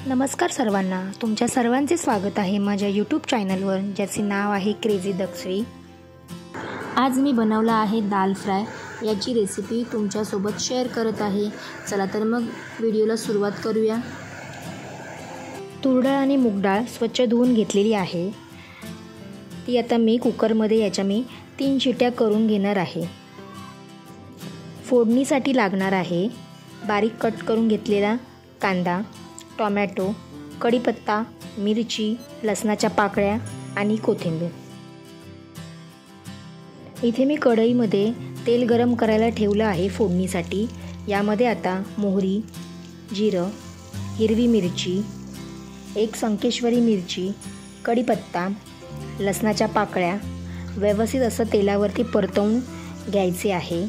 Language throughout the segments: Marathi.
नमस्कार सर्वांना, तुमच्या सर्वांचे स्वागत आहे माझ्या यूट्यूब चॅनलवर, ज्याचे नाव आहे क्रेझी दक्षवी। आज मी बनवला आहे दाल फ्राय। याची रेसिपी तुमच्यासोबत शेअर करत आहे। चला तर मग व्हिडिओला सुरुवात करूया। तूर डाळ आणि मूग डाळ स्वच्छ धुवून घेतलेली आहे। ती आता मी कुकरमध्ये याच्या 3 शिट्या करून घेणार आहे। फोडणीसाठी लागणार आहे बारीक कट करून घेतलेला कांदा, टोमॅटो, कढीपत्ता, मिरची, लसणाच्या पाकळ्या आणि कोथिंबीर। इथे मी कढईमध्ये तेल गरम करायला ठेवलं आहे फोडणीसाठी। यामध्ये आता मोहरी, जिरं, हिरवी मिरची, 1 संकेश्वरी मिरची, कढीपत्ता, लसणाच्या पाकळ्या व्यवस्थित असं तेलावरती परतवून घ्यायचे आहे।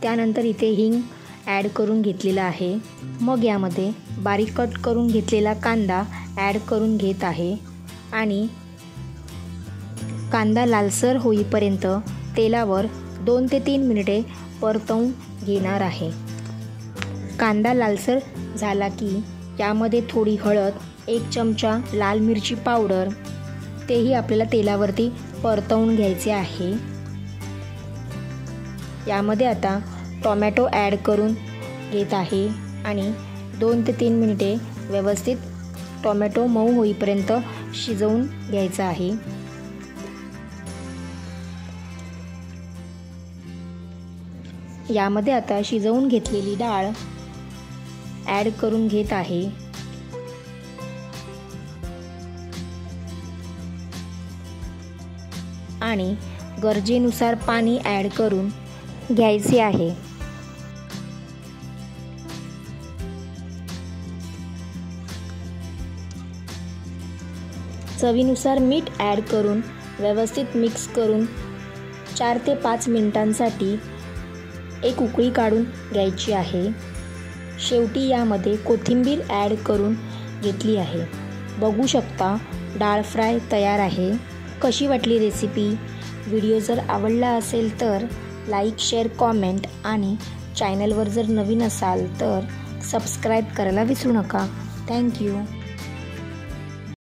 त्यानंतर इथे हिंग ॲड करून घेतलेला आहे। मग यामध्ये बारीक कट करून घेतलेला कांदा ॲड करून घेत आहे आणि कांदा लालसर होईपर्यंत तेलावर 2 ते 3 मिनिटे परतवून घेणार आहे। कांदा लालसर झाला की यामध्ये थोडी हळद, 1 चमचा लाल मिरची पावडर, तेही आपल्याला तेलावरती परतवून घ्यायचे आहे। यामध्ये आता टोमॅटो ॲड करून घेत आहे आणि 2 ते 3 मिनिटे व्यवस्थित टोमॅटो मऊ होईपर्यंत शिजवून घ्यायचा आहे। यामध्ये आता शिजवून घेतलेली डाळ ॲड करून घेत आहे आणि गरजेनुसार पाणी ॲड करून घ्यायचे आहे। चवीनुसार मीठ ॲड करून व्यवस्थित मिक्स करून 4 ते 5 मिनिटांसाठी एक उकळी काढून घ्यायची आहे। शेवटी यामध्ये कोथिंबीर ॲड करून घेतली आहे। बघू शकता डाळ फ्राय तयार आहे। कशी वाटली रेसिपी? व्हिडिओ जर आवडला असेल तर लाईक, शेअर, कॉमेंट आणि चॅनलवर जर नवीन असाल तर सबस्क्राईब करायला विसरू नका। थँक्यू।